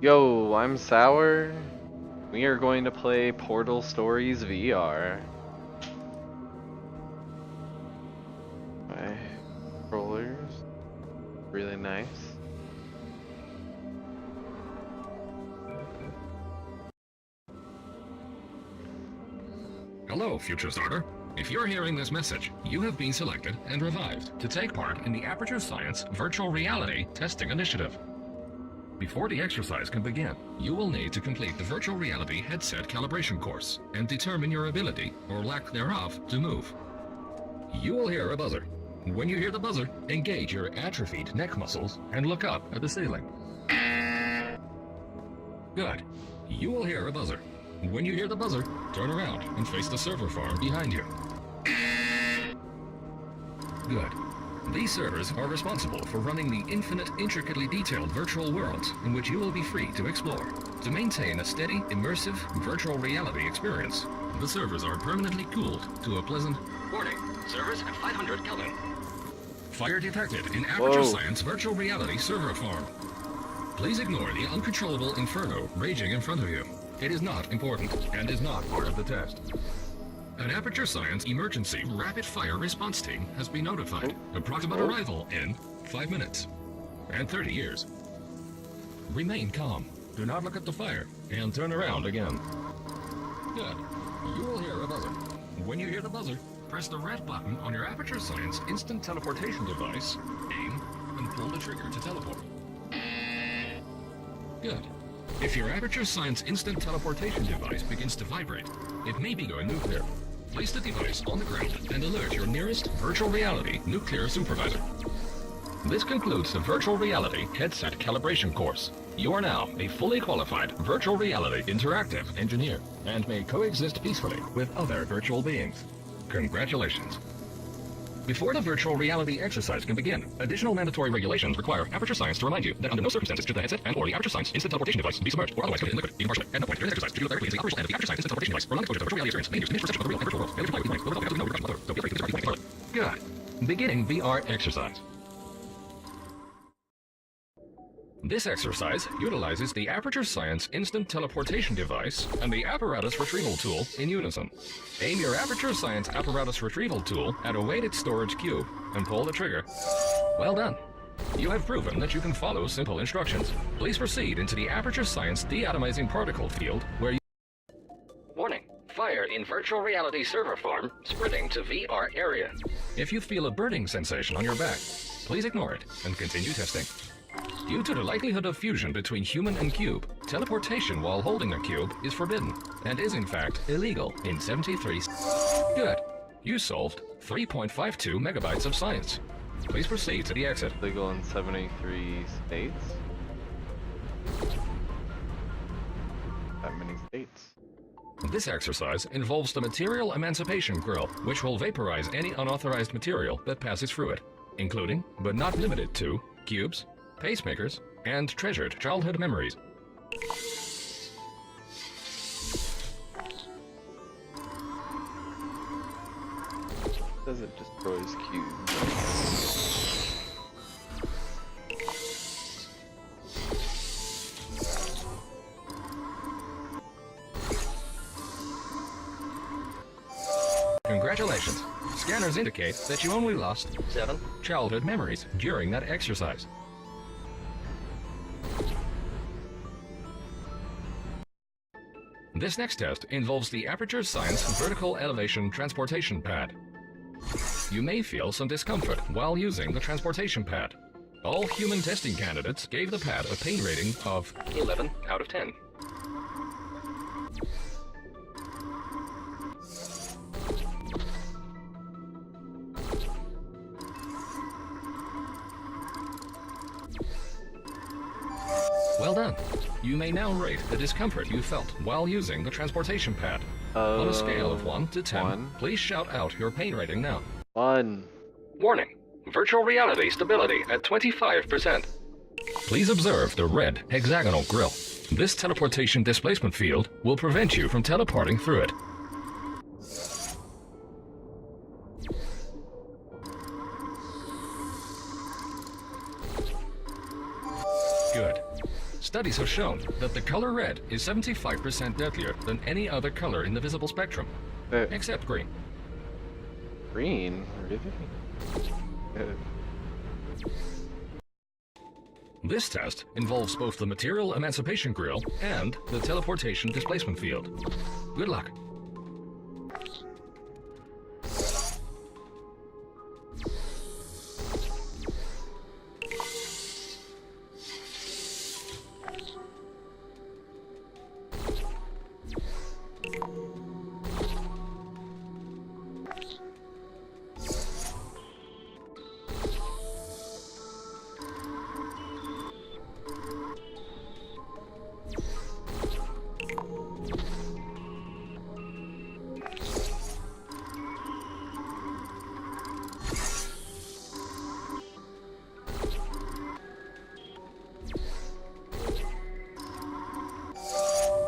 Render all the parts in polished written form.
Yo, I'm Sour. We are going to play Portal Stories VR. My controllers, really nice. Hello, future starter. If you're hearing this message, you have been selected and revived to take part in the Aperture Science Virtual Reality Testing Initiative. Before the exercise can begin, you will need to complete the Virtual Reality Headset Calibration course and determine your ability, or lack thereof, to move. You will hear a buzzer. When you hear the buzzer, engage your atrophied neck muscles and look up at the ceiling. Good. You will hear a buzzer. When you hear the buzzer, turn around and face the server farm behind you. Good. These servers are responsible for running the infinite, intricately detailed virtual worlds in which you will be free to explore. To maintain a steady, immersive, virtual reality experience, the servers are permanently cooled to a pleasant... Warning, servers at 500 Kelvin. Fire detected in Aperture Science Virtual Reality Server Farm. Please ignore the uncontrollable inferno raging in front of you. It is not important and is not part of the test. An Aperture Science Emergency Rapid Fire Response Team has been notified. Approximate arrival in 5 minutes and 30 years. Remain calm. Do not look at the fire and turn around again. Good. You will hear a buzzer. When you hear the buzzer, press the red button on your Aperture Science instant teleportation device, aim, and pull the trigger to teleport. Good. If your Aperture Science instant teleportation device begins to vibrate, it may be going nuclear. Place the device on the ground and alert your nearest virtual reality nuclear supervisor. This concludes the Virtual Reality Headset Calibration course. You are now a fully qualified virtual reality interactive engineer and may coexist peacefully with other virtual beings. Congratulations. Before the virtual reality exercise can begin, additional mandatory regulations require Aperture Science to remind you that under no circumstances should the headset and/or the Aperture Science instant teleportation device be submerged or otherwise covered in liquid, even partially. At no point during this exercise should you directly into the operational end of the Aperture Science instant teleportation device or non-exposure to the virtual reality experience may induce diminished perception of the real and virtual world. Failure to comply with these warnings will result in no reduction whatsoever, so be afraid to discard these warnings. Good. Beginning VR exercise. This exercise utilizes the Aperture Science Instant Teleportation Device and the Apparatus Retrieval Tool in unison. Aim your Aperture Science Apparatus Retrieval Tool at a weighted storage cube and pull the trigger. Well done. You have proven that you can follow simple instructions. Please proceed into the Aperture Science Deatomizing Particle field where you... Warning. Fire in Virtual Reality Server Farm spreading to VR area. If you feel a burning sensation on your back, please ignore it and continue testing. Due to the likelihood of fusion between human and cube, teleportation while holding a cube is forbidden and is in fact illegal in 73. Good. You solved 3.52 megabytes of science. Please proceed to the exit. Legal in 73 states. That many states. This exercise involves the Material Emancipation Grill, which will vaporize any unauthorized material that passes through it, including, but not limited to, cubes, pacemakers, and treasured childhood memories. Does it destroys cubes? Congratulations. Scanners indicate that you only lost 7 childhood memories during that exercise. This next test involves the Aperture Science Vertical Elevation Transportation Pad. You may feel some discomfort while using the transportation pad. All human testing candidates gave the pad a pain rating of 11 out of 10. Well done. You may now rate the discomfort you felt while using the transportation pad. On a scale of 1 to 10, please shout out your pain rating now. 1. Warning. Virtual reality stability at 25%. Please observe the red hexagonal grill. This teleportation displacement field will prevent you from teleporting through it. Good. Studies have shown that the color red is 75% deadlier than any other color in the visible spectrum, except green. Green? Really? This test involves both the material emancipation grill and the teleportation displacement field. Good luck.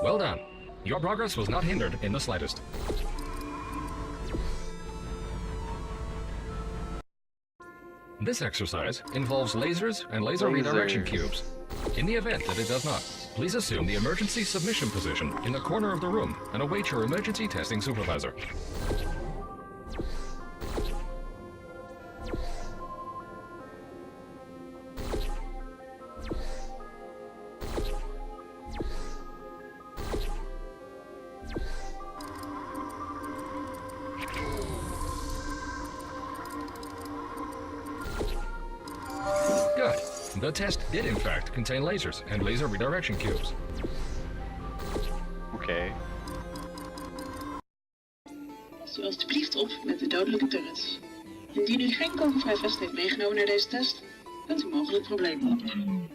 Well done. Your progress was not hindered in the slightest. This exercise involves lasers and laser redirection cubes. In the event that it does not, please assume the emergency submission position in the corner of the room and await your emergency testing supervisor. Good. The test did in fact contain lasers and laser redirection cubes. Oké. Past u alstublieft op met de dodelijke turrets. Indien u geen kogelvrij vest heeft meegenomen naar deze test, kunt u mogelijk problemen opdoen.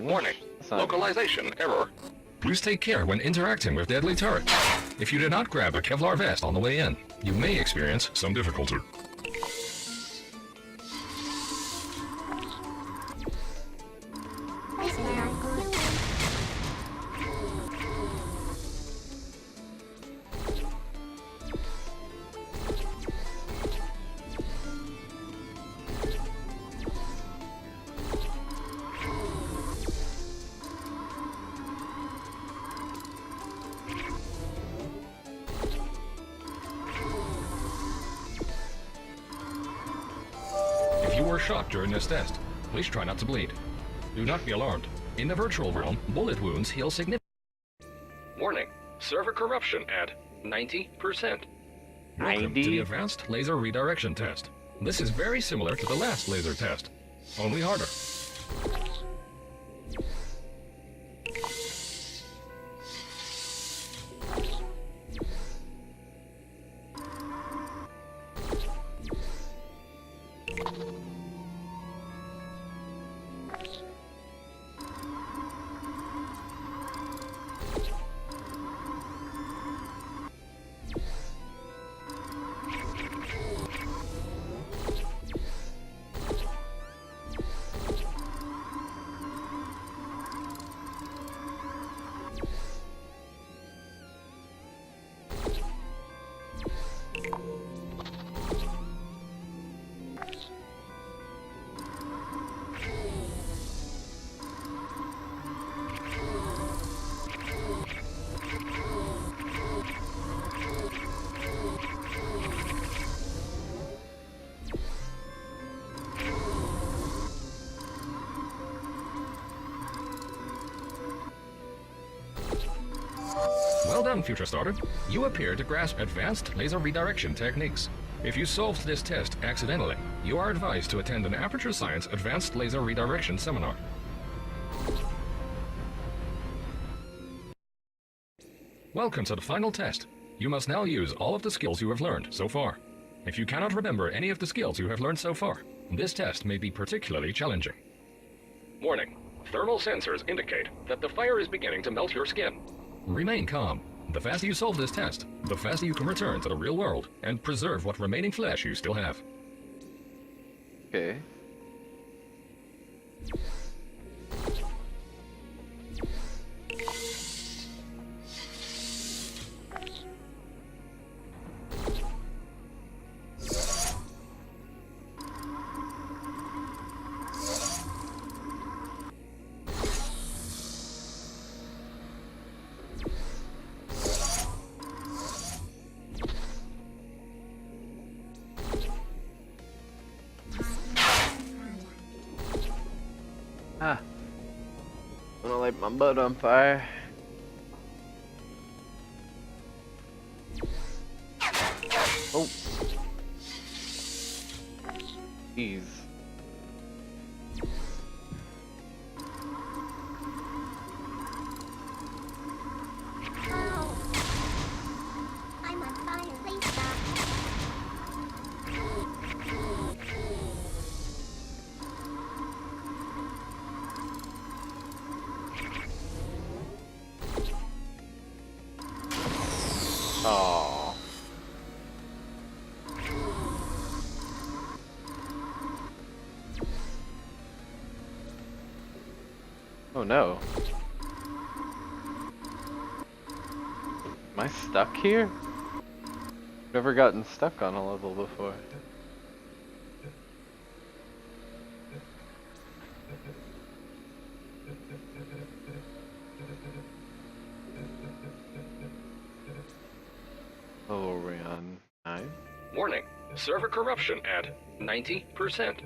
Warning. Localization error. Please take care when interacting with deadly turrets. If you did not grab a Kevlar vest on the way in, you may experience some difficulty. If you were shot during this test, please try not to bleed. Do not be alarmed. In the virtual realm, bullet wounds heal significantly. Warning, server corruption at 90%. Welcome to the advanced laser redirection test. This is very similar to the last laser test, only harder. Well done, Future Starter. You appear to grasp advanced laser redirection techniques. If you solved this test accidentally, you are advised to attend an Aperture Science Advanced Laser Redirection seminar. Welcome to the final test. You must now use all of the skills you have learned so far. If you cannot remember any of the skills you have learned so far, this test may be particularly challenging. Warning. Thermal sensors indicate that the fire is beginning to melt your skin. Remain calm. The faster you solve this test, the faster you can return to the real world and preserve what remaining flesh you still have. Okay. I'm gonna light my butt on fire. Oh. Jeez. I'm on fire, please stop. Oh. Oh no. Am I stuck here? Never gotten stuck on a level before. Oh, are we on 9? Warning, server corruption at 90%.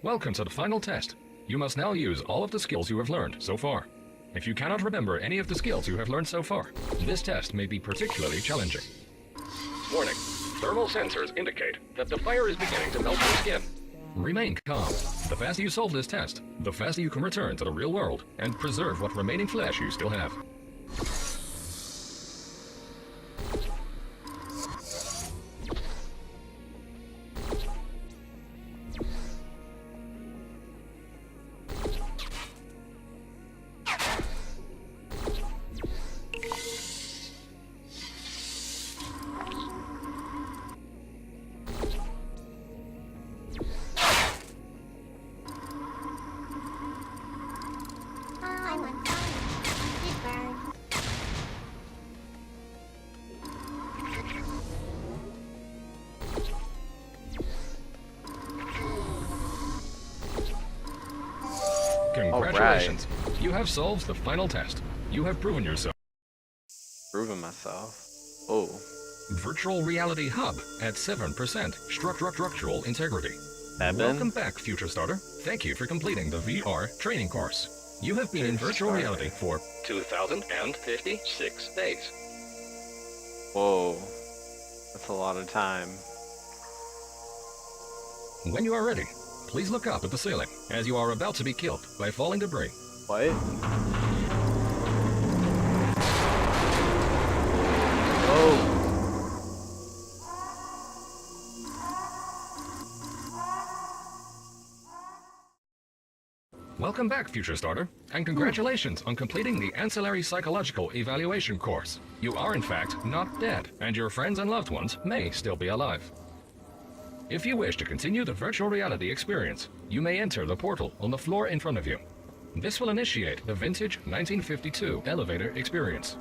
Welcome to the final test. You must now use all of the skills you have learned so far. If you cannot remember any of the skills you have learned so far, this test may be particularly challenging. Warning, thermal sensors indicate that the fire is beginning to melt your skin. Remain calm. The faster you solve this test, the faster you can return to the real world and preserve what remaining flesh you still have. I'm on fire. It burns. Congratulations! You have solved the final test. You have proven yourself. Proving myself. Oh. Virtual Reality Hub at 7% structural integrity. 7? Welcome back, Future Starter. Thank you for completing the VR training course. You have been in virtual reality for 2,056 days. Whoa. That's a lot of time. When you are ready, please look up at the ceiling as you are about to be killed by falling debris. What? Oh. Welcome back, Future Starter, and congratulations on completing the Ancillary Psychological Evaluation course. You are in fact not dead, and your friends and loved ones may still be alive. If you wish to continue the virtual reality experience, you may enter the portal on the floor in front of you. This will initiate the vintage 1952 elevator experience.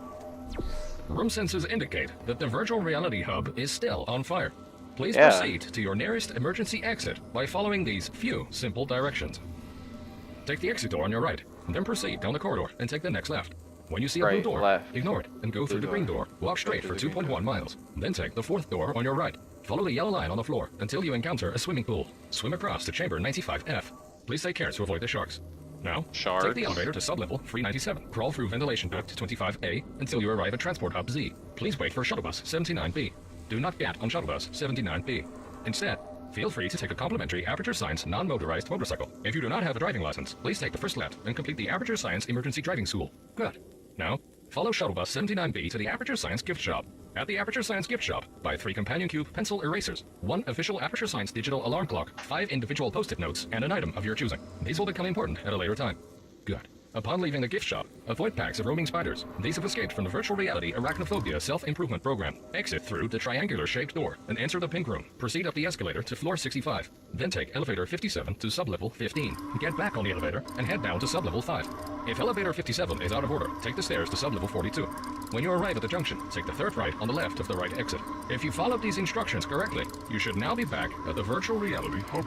Room sensors indicate that the virtual reality hub is still on fire. Please proceed to your nearest emergency exit by following these few simple directions. Take the exit door on your right, then proceed down the corridor and take the next left. When you see a blue door, left. ignore it and go through the green door. Walk straight for 2.1 miles. Then take the fourth door on your right. Follow the yellow line on the floor until you encounter a swimming pool. Swim across to chamber 95F. Please take care to avoid the sharks. Now, take the elevator to sublevel 397. Crawl through ventilation duct 25A until you arrive at transport hub Z. Please wait for shuttle bus 79B. Do not get on shuttle bus 79B. Instead, feel free to take a complimentary Aperture Science non-motorized motorcycle. If you do not have a driving license, please take the first left and complete the Aperture Science Emergency Driving School. Good. Now, follow shuttle bus 79B to the Aperture Science gift shop. At the Aperture Science gift shop, buy 3 companion cube pencil erasers, 1 official Aperture Science digital alarm clock, 5 individual post-it notes, and an item of your choosing. These will become important at a later time. Good. Upon leaving the gift shop, avoid packs of roaming spiders. These have escaped from the virtual reality arachnophobia self-improvement program. Exit through the triangular-shaped door and enter the pink room. Proceed up the escalator to floor 65. Then take elevator 57 to sublevel 15. Get back on the elevator and head down to sublevel 5. If elevator 57 is out of order, take the stairs to sublevel 42. When you arrive at the junction, take the third right on the left of the right exit. If you followed these instructions correctly, you should now be back at the virtual reality hub.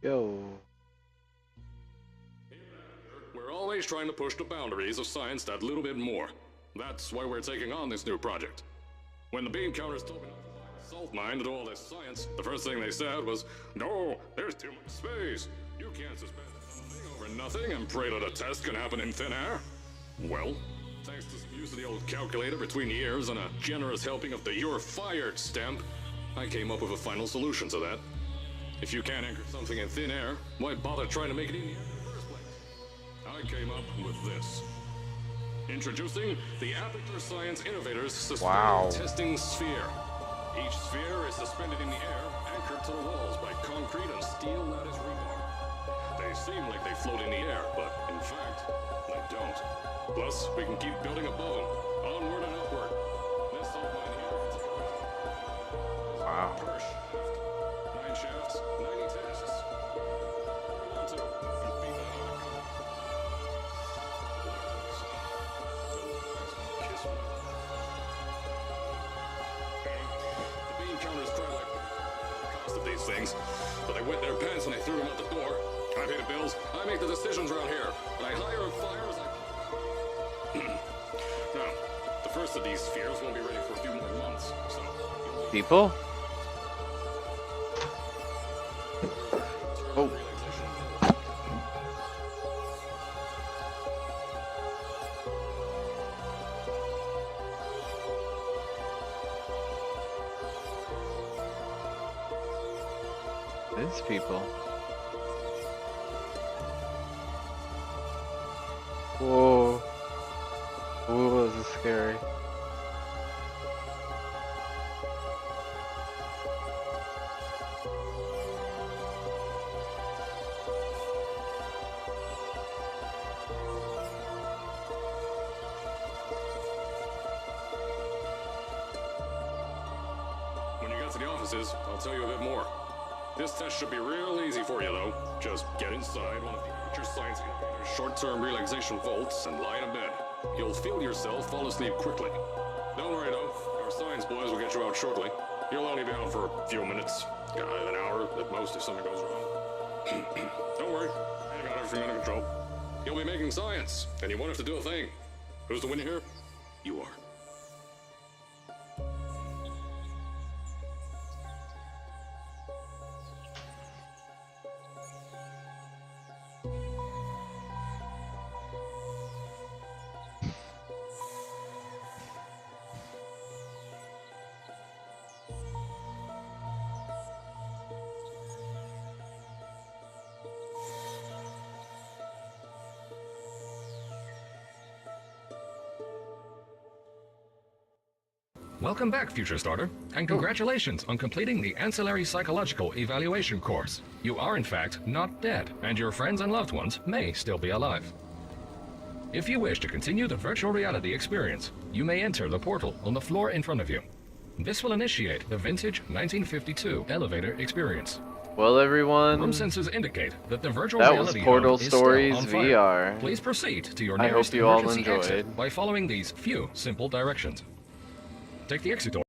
Yo. We're always Everybody's trying to push the boundaries of science that little bit more. That's why we're taking on this new project. When the bean counters told me not to buy the salt mine to do all this science, the first thing they said was, "No, there's too much space. You can't suspend something over nothing and pray that a test can happen in thin air." Well, thanks to some use of the old calculator between the ears and a generous helping of the "you're fired" stamp, I came up with a final solution to that. If you can't anchor something in thin air, why bother trying to make it in the air in the first place? I came up with this. Introducing the Aperture Science Innovators Suspended Testing Sphere. Each sphere is suspended in the air, anchored to the walls by concrete and steel lattice rebar. They seem like they float in the air, but in fact, they don't. Plus, we can keep building above them, onward and upward. This salt mine here is Wow. per shaft. 9 shafts, 90 tests. One, two, and beat that on the kiss me. The bean counters cry like the cost of these things, but they wet their pants when they threw them out the door. I pay the bills, I make the decisions around here, and I hire and fire as I Now, the first of these spheres won't be ready for a few more months, so... People? Oh. These people. Whoa. Whoa, this is scary. When you get to the offices, I'll tell you a bit more. This test should be real easy for you, though. Just get inside one of the Aperture Science Innovators short-term relaxation vaults and lie in a bed. You'll feel yourself fall asleep quickly. Don't worry, though. Our science boys will get you out shortly. You'll only be out for a few minutes. An hour at most if something goes wrong. Don't worry. I got everything under control. You'll be making science, and you won't have to do a thing. Who's the winner here? You are. Welcome back, Future Starter, and congratulations on completing the Ancillary Psychological Evaluation course. You are, in fact, not dead, and your friends and loved ones may still be alive. If you wish to continue the virtual reality experience, you may enter the portal on the floor in front of you. This will initiate the vintage 1952 elevator experience. Well, everyone, Room sensors indicate that the virtual that was reality Portal hub is still Stories on fire. VR. Please proceed to your I nearest hope you all emergency exit enjoyed. by following these few simple directions. Take the exit door.